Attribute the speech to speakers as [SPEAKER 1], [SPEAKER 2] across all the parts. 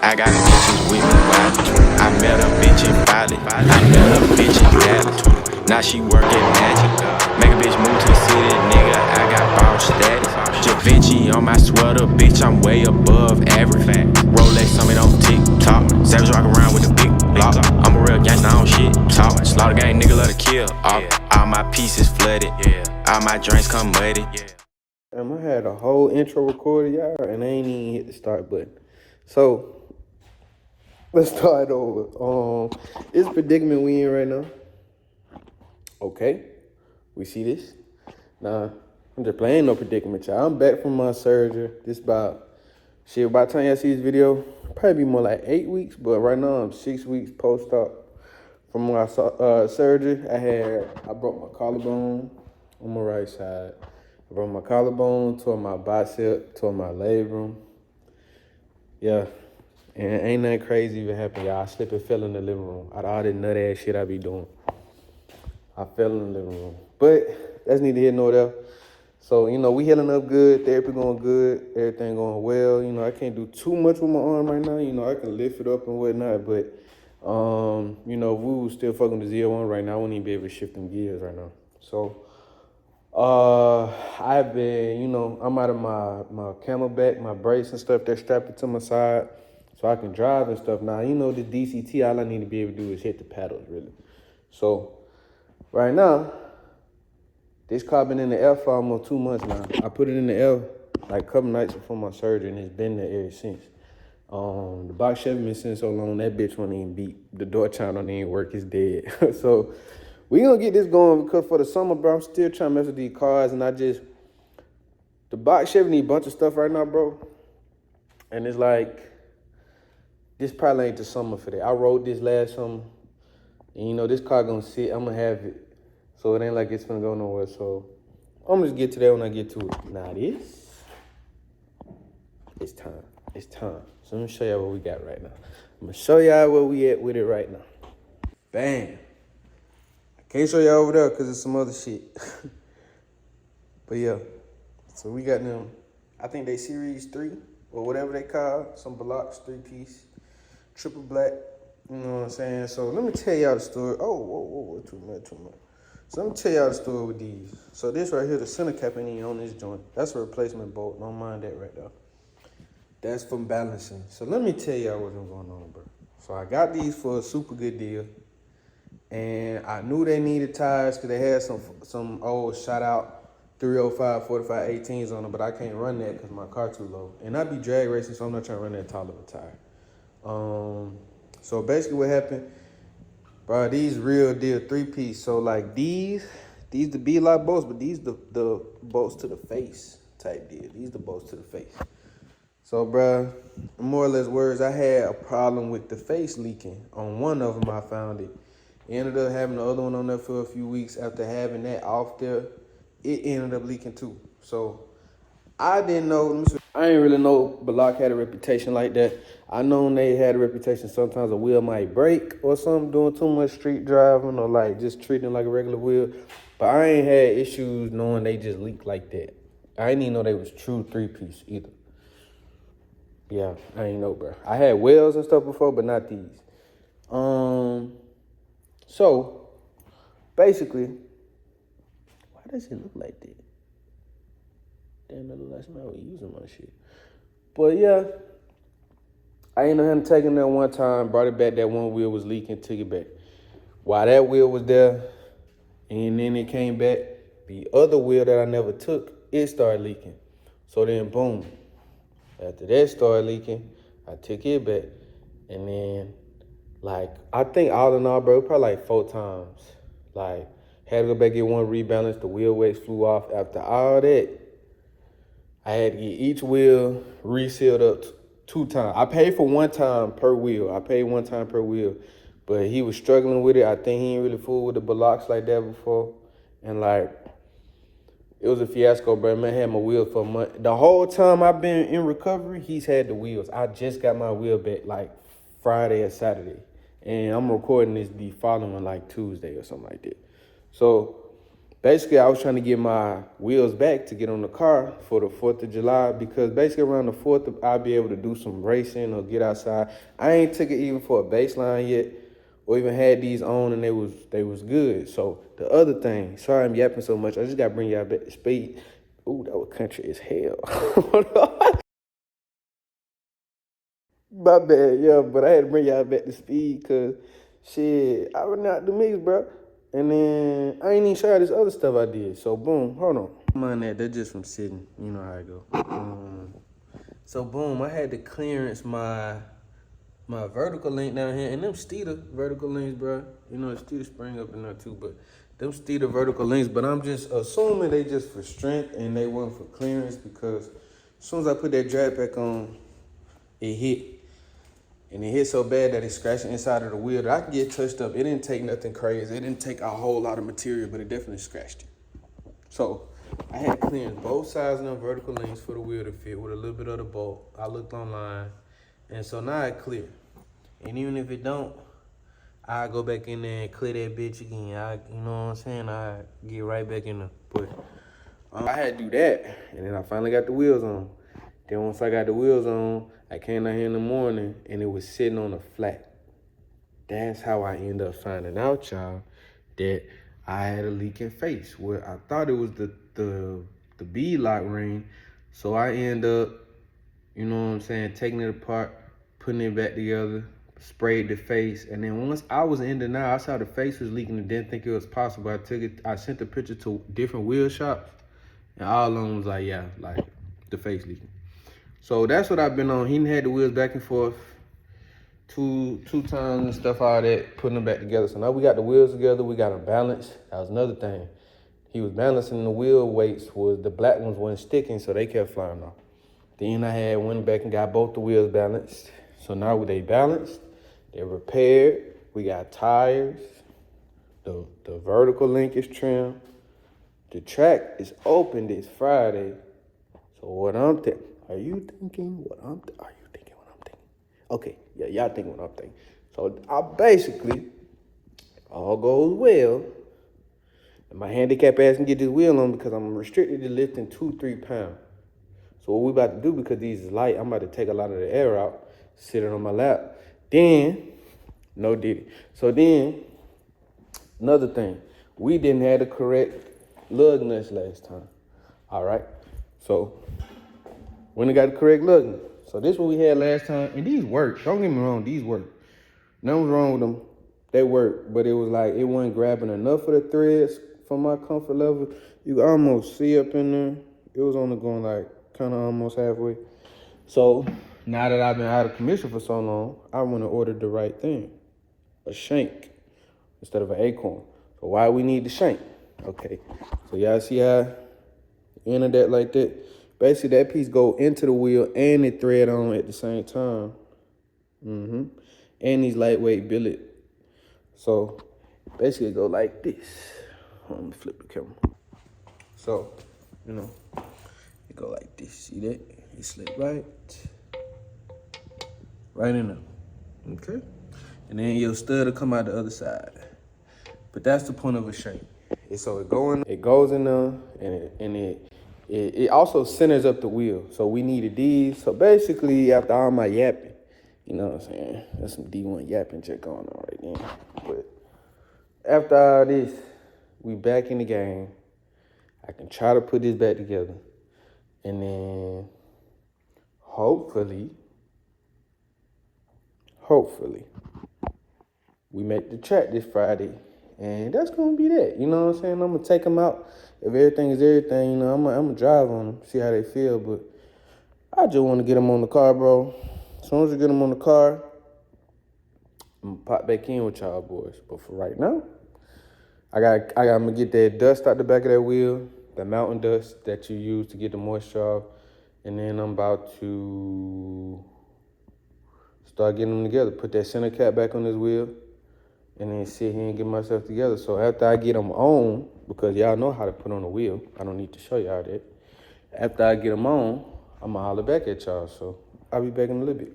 [SPEAKER 1] I got bitches with me wild. I met a bitch in Bali. I met a bitch in Dallas. Now she work at Magic. Make a bitch move to the city, nigga. I got ball status. Da Vinci on my sweater, bitch. I'm way above average. Rolex on me on TikTok. Savage rock around with the big block. I'm a real gangster, I don't shit talk. Slaughter gang, nigga love to kill. All my pieces flooded. All my drinks come muddy.
[SPEAKER 2] I had a whole intro recorded, y'all, and I ain't even hit the start button. So let's start over. This predicament we in right now. Okay, we see this. Nah, I'm just playing no predicament, y'all. I'm back from my surgery. This by the time y'all see this video, probably be more like 8 weeks, but right now I'm 6 weeks post-op from my surgery. I broke my collarbone on my right side. I broke my collarbone, tore my bicep, tore my labrum. Yeah, and ain't nothing crazy even happened, y'all. I slipped and fell in the living room. Out of all that nut ass shit I be doing, I fell in the living room. But that's neither here nor there. So, we healing up good, therapy going good, everything going well. I can't do too much with my arm right now. I can lift it up and whatnot, but, if we was still fucking the 0-1 right now, I wouldn't even be able to shift them gears right now. So, I've been, I'm out of my camelback, my brace and stuff. They're strapped to my side so I can drive and stuff. Now, the DCT, all I need to be able to do is hit the pedals, really. So, right now, this car been in the air for almost 2 months now. I put it in the air like a couple nights before my surgery, and it's been there ever since. The box Chevy been sitting so long, that bitch won't even beat. The door chime don't even work, it's dead. So, we gonna get this going because for the summer, bro, I'm still trying to mess with these cars, and the box Chevy need a bunch of stuff right now, bro. And it's like, this probably ain't the summer for that. I rode this last summer, and this car gonna sit, I'm gonna have it. So it ain't like it's gonna go nowhere. So I'm gonna just get to that when I get to it. Now it's time. It's time. So let me show y'all what we got right now. I'm gonna show y'all where we at with it right now. Bam. Can't show y'all over there because it's some other shit. But yeah, so we got them, I think they Series 3 or whatever they call, some blocks, 3-piece, triple black, you know what I'm saying? So let me tell y'all the story. Oh, whoa, too much. So let me tell y'all the story with these. So this right here, the center cap ain't even on this joint. That's a replacement bolt, don't mind that right there. That's from balancing. So let me tell y'all what's going on, bro. So I got these for a super good deal. And I knew they needed tires because they had some old shot out 305, 45, 18s on them, but I can't run that because my car too low. And I be drag racing, so I'm not trying to run that tall of a tire. So basically what happened, bro, these real deal 3-piece. So like these the B-lock bolts, but these the bolts to the face type deal. These the bolts to the face. So, bro, more or less words, I had a problem with the face leaking. On one of them, I found it. Ended up having the other one on there for a few weeks. After having that off there, it ended up leaking too. So I didn't know. I ain't really know Block had a reputation like that. I know they had a reputation sometimes a wheel might break or something doing too much street driving or like just treating it like a regular wheel. But I ain't had issues knowing they just leak like that. I didn't even know they was true 3-piece either. Yeah, I ain't know, bro. I had wheels and stuff before, but not these. So, basically, why does it look like that? Damn, that look like somebody was using my shit. But yeah, I ended up taking that one time, brought it back, that one wheel was leaking, took it back. While that wheel was there, and then it came back, the other wheel that I never took, it started leaking. So then, boom. After that started leaking, I took it back. And then, like, I think all in all, bro, probably like 4 times. Like, had to go back get one rebalance. The wheel weights flew off. After all that, I had to get each wheel resealed up 2 times. I paid for 1 time per wheel. But he was struggling with it. I think he ain't really fooled with the blocks like that before. And, like, it was a fiasco, bro. Man, I had my wheel for a month. The whole time I've been in recovery, he's had the wheels. I just got my wheel back like Friday or Saturday. And I'm recording this the following like Tuesday or something like that. So basically I was trying to get my wheels back to get on the car for the 4th of July because basically around the 4th, I'll be able to do some racing or get outside. I ain't took it even for a baseline yet or even had these on and they was good. So the other thing, sorry I'm yapping so much, I just got to bring y'all back to speed. Ooh, that was country as hell. My bad, yeah, but I had to bring y'all back to speed because, shit, I was not the mix, bro. And then I ain't even show y'all this other stuff I did. So, boom, hold on. Mind that, that's just from sitting. You know how I go. So, boom, I had to clearance my vertical link down here. And them Steeder vertical links, bro. You know, Steeder spring up in there too, but them Steeder vertical links. But I'm just assuming they just for strength and they weren't for clearance because as soon as I put that drag pack on, it hit. And it hit so bad that it scratched the inside of the wheel that I could get touched up. It didn't take nothing crazy. It didn't take a whole lot of material, but it definitely scratched it. So I had cleared both sides of them vertical links for the wheel to fit with a little bit of the bolt. I looked online. And so now it clear. And even if it don't, I go back in there and clear that bitch again. You know what I'm saying? I get right back in there. But I had to do that. And then I finally got the wheels on. Then once I got the wheels on, I came out here in the morning and it was sitting on a flat. That's how I ended up finding out, y'all, that I had a leaking face. Where I thought it was the bead lock ring. So I end up, you know what I'm saying, taking it apart, putting it back together, sprayed the face. And then once I was in denial, I saw the face was leaking and didn't think it was possible. I sent the picture to different wheel shops and all of them was like, yeah, like the face leaking. So that's what I've been on. He had the wheels back and forth two times and stuff, all that, putting them back together. So now we got the wheels together. We got them balanced. That was another thing. He was balancing the wheel weights. Was the black ones weren't sticking, so they kept flying off. Then I went back and got both the wheels balanced. So now they balanced. They're repaired. We got tires. The vertical link is trimmed. The track is open this Friday. So what I'm thinking. Are you thinking what I'm thinking? Okay, yeah, y'all thinking what I'm thinking. So I basically, all goes well, and my handicap ass can get this wheel on because I'm restricted to lifting 2-3 pounds. So what we about to do, because these is light, I'm about to take a lot of the air out, sit it on my lap. Then, no diddy. So then, another thing, we didn't have the correct lug nuts last time. All right, so when I got the correct lug nut. So this what we had last time, and these work. Don't get me wrong, these work. Nothing wrong with them. They work, but it was like it wasn't grabbing enough of the threads for my comfort level. You could almost see up in there. It was only going like kind of almost halfway. So now that I've been out of commission for so long, I want to order the right thing, a shank instead of an acorn. So why we need the shank? Okay, so y'all see how end that like that. Basically, that piece go into the wheel and it thread on at the same time. And these lightweight billet. So basically, it go like this. Let me flip the camera. So, you know, it go like this. See that? It slip right in there. Okay? And then your stud will come out the other side. But that's the point of a shank. So it goes in there, and it also centers up the wheel. So we needed these. So basically, after all my yapping, you know what I'm saying? That's some D1 yapping shit going on right now. But after all this, we back in the game. I can try to put this back together. And then hopefully, we make the track this Friday. And that's going to be that. You know what I'm saying? I'm going to take them out. If everything is everything, you know, I'm going to drive on them, see how they feel. But I just want to get them on the car, bro. As soon as I get them on the car, I'm going to pop back in with y'all boys. But for right now, I'm going to get that dust out the back of that wheel, the mountain dust that you use to get the moisture off. And then I'm about to start getting them together. Put that center cap back on this wheel. And then sit here and get myself together. So after I get them on, because y'all know how to put on a wheel, I don't need to show y'all that. After I get them on, I'm going to holler back at y'all. So I'll be back in a little bit.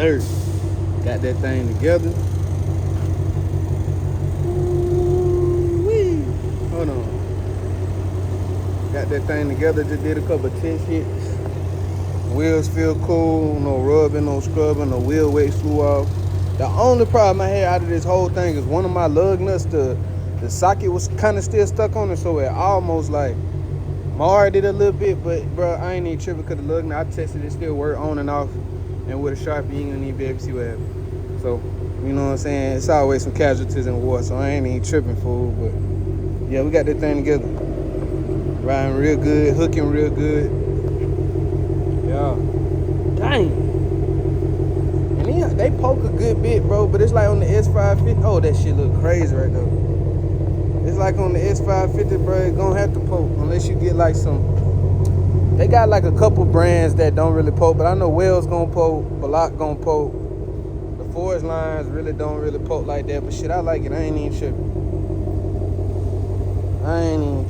[SPEAKER 2] sir. Got that thing together. Woo-wee. Hold on. Got that thing together. Just did a couple of test hits. Wheels feel cool. No rubbing, no scrubbing. No wheel weights flew off. The only problem I had out of this whole thing is one of my lug nuts, the socket was kind of still stuck on it, so it almost like marred it a little bit. But bro, I ain't even tripping because the lug nut I tested it still work on and off. And with a Sharpie, you ain't gonna even be able to see what happened. So, you know what I'm saying? It's always some casualties in war, so I ain't even tripping, fool. But yeah, we got that thing together. Riding real good, hooking real good. Yeah. Dang. And they poke a good bit, bro, but it's like on the S550. Oh, that shit look crazy right now. It's like on the S550, bro, it's gonna have to poke unless you get like some. They got like a couple brands that don't really poke, but I know Wells gonna poke, Balak gonna poke. The Forest lines really don't really poke like that, but shit, I like it. I ain't even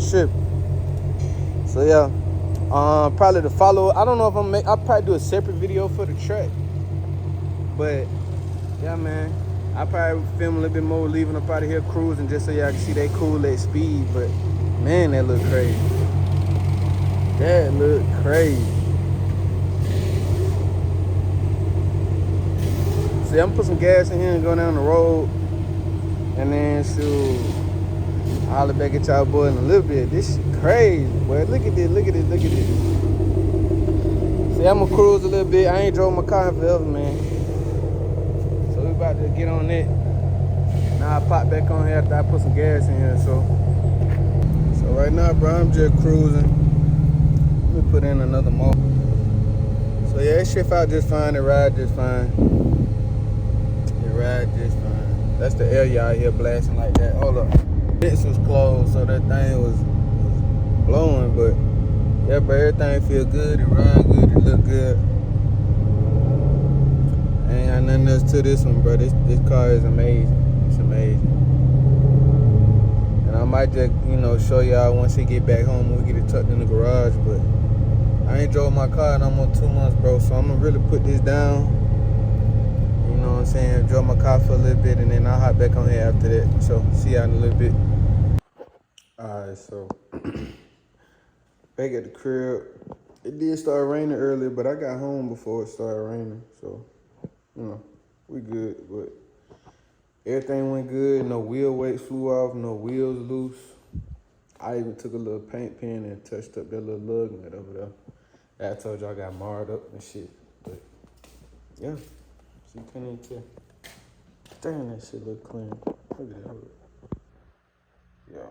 [SPEAKER 2] tripping. So yeah, probably the follow. I don't know if I'll probably do a separate video for the track, but yeah, man, I probably film a little bit more, leaving up out of here cruising just so y'all can see they cool at speed. But man, that look crazy. That look crazy. See, I'm gonna put some gas in here and go down the road, and then shoot, I'll holler back at y'all boy in a little bit. This shit crazy, boy. Look at this. See, I'm gonna cruise a little bit. I ain't drove my car in forever, man. So we about to get on that. Now I pop back on here after I put some gas in here. So right now, bro, I'm just cruising. Let me put in another mo. So yeah, it shift out just fine. It ride just fine. That's the air y'all hear blasting like that. Hold up. This was closed, so that thing was blowing, but yeah, bro, everything feel good. It ride good. It look good. Ain't got nothing else to this one, bro. This car is amazing. It's amazing. And I might just, show y'all once we get back home when we get it tucked in the garage, but I ain't drove my car in almost 2 months, bro, so I'm gonna really put this down. You know what I'm saying? Drove my car for a little bit, and then I'll hop back on here after that. So, see y'all in a little bit. Alright, so back at the crib. It did start raining earlier, but I got home before it started raining. So, we good, but everything went good. No wheel weights flew off, no wheels loose. I even took a little paint pen and touched up that little lug nut over there. I told y'all I got marred up and shit. But yeah, so you couldn't even tell. Damn, that shit look clean. Look at that. Yeah.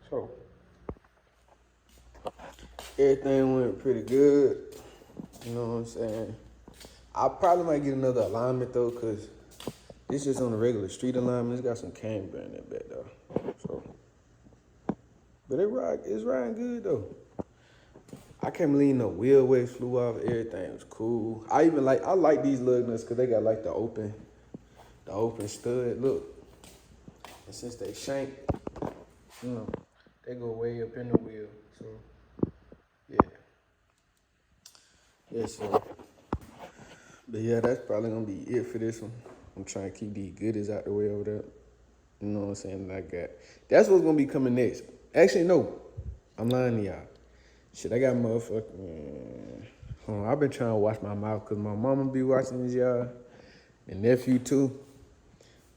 [SPEAKER 2] So everything went pretty good. You know what I'm saying? I probably might get another alignment though, cause this just on the regular street alignment. It's got some camber in that back though. So, but it's riding good though. I can't believe no wheel weights flew off. Everything was cool. I like these lug nuts because they got like the open stud. Look, and since they shank, they go way up in the wheel. So yeah, so. But yeah, that's probably gonna be it for this one. I'm trying to keep these goodies out the way over there. You know what I'm saying? That's what's gonna be coming next. Actually, no, I'm lying to y'all. Shit, I got motherfucking. I've been trying to watch my mouth because my mama be watching this, y'all, and nephew too.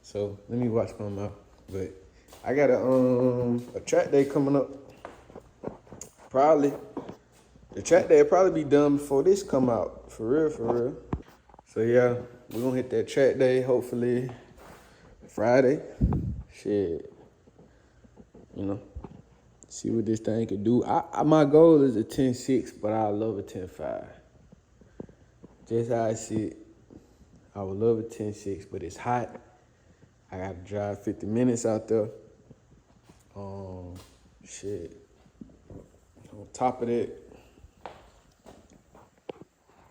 [SPEAKER 2] So let me watch my mouth. But I got a track day coming up. Probably the track day will probably be done before this come out. For real. So yeah, we're gonna hit that track day hopefully Friday. Shit, see what this thing could do. My goal is a 10.6, but I love a 10.5. Just how I see it, I would love a 10.6, but it's hot. I gotta drive 50 minutes out there. Shit. On top of that,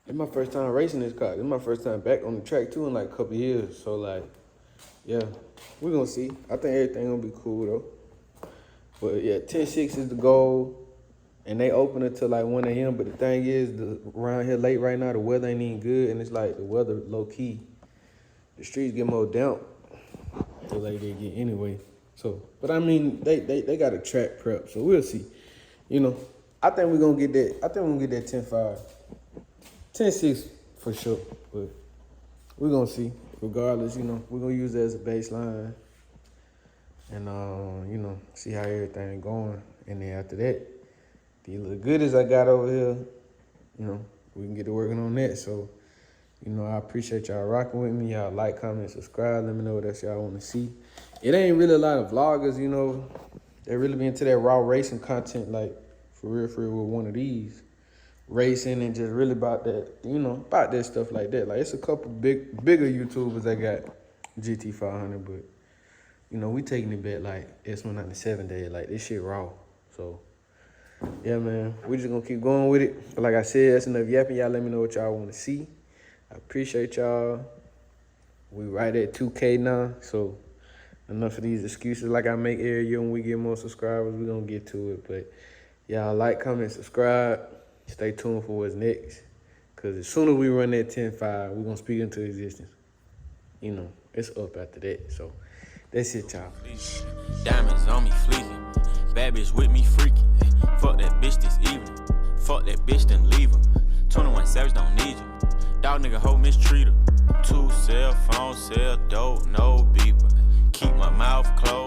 [SPEAKER 2] it's my first time racing this car. It's my first time back on the track too in like a couple years. So like, yeah, we're gonna see. I think everything gonna be cool though. But yeah, 10.6 is the goal. And they open until like 1 a.m. But the thing is, around here late right now, the weather ain't even good, and it's like the weather low key. The streets get more damp, so like they get anyway. So, but I mean, they got a track prep, so we'll see. You know, I think we're gonna get that. I think we're gonna get that 10.5, 10.6 for sure. But we're gonna see. Regardless, you know, we're gonna use that as a baseline, and you know, see how everything going. And then after that, these little goodies I got over here, you know, we can get to working on that. So, you know, I appreciate y'all rocking with me. Y'all like, comment, subscribe. Let me know what else y'all want to see. It ain't really a lot of vloggers, you know. They really be into that raw racing content, like, for real, with one of these. Racing and just really about that, you know, about that stuff like that. Like, it's a couple bigger YouTubers that got GT500, but, you know, we taking it back, like, S197 day. Like, this shit raw. So, yeah, man, we just gonna keep going with it. But like I said, that's enough yapping. Y'all let me know what y'all want to see. I appreciate y'all. We right at 2K now, so enough of these excuses like I make every year when we get more subscribers. We're gonna get to it. But y'all like, comment, subscribe. Stay tuned for what's next. Because as soon as we run that 10.5, we're gonna speak into existence. You know, it's up after that. So that's it, y'all.
[SPEAKER 1] Diamonds on me fleeking. Bad bitch with me freaking. Fuck that bitch this evening. Fuck that bitch, then leave her. 21 Savage don't need you. Dog nigga hoe mistreat her. 2 cell phone, sell dope, no beeper. Keep my mouth closed.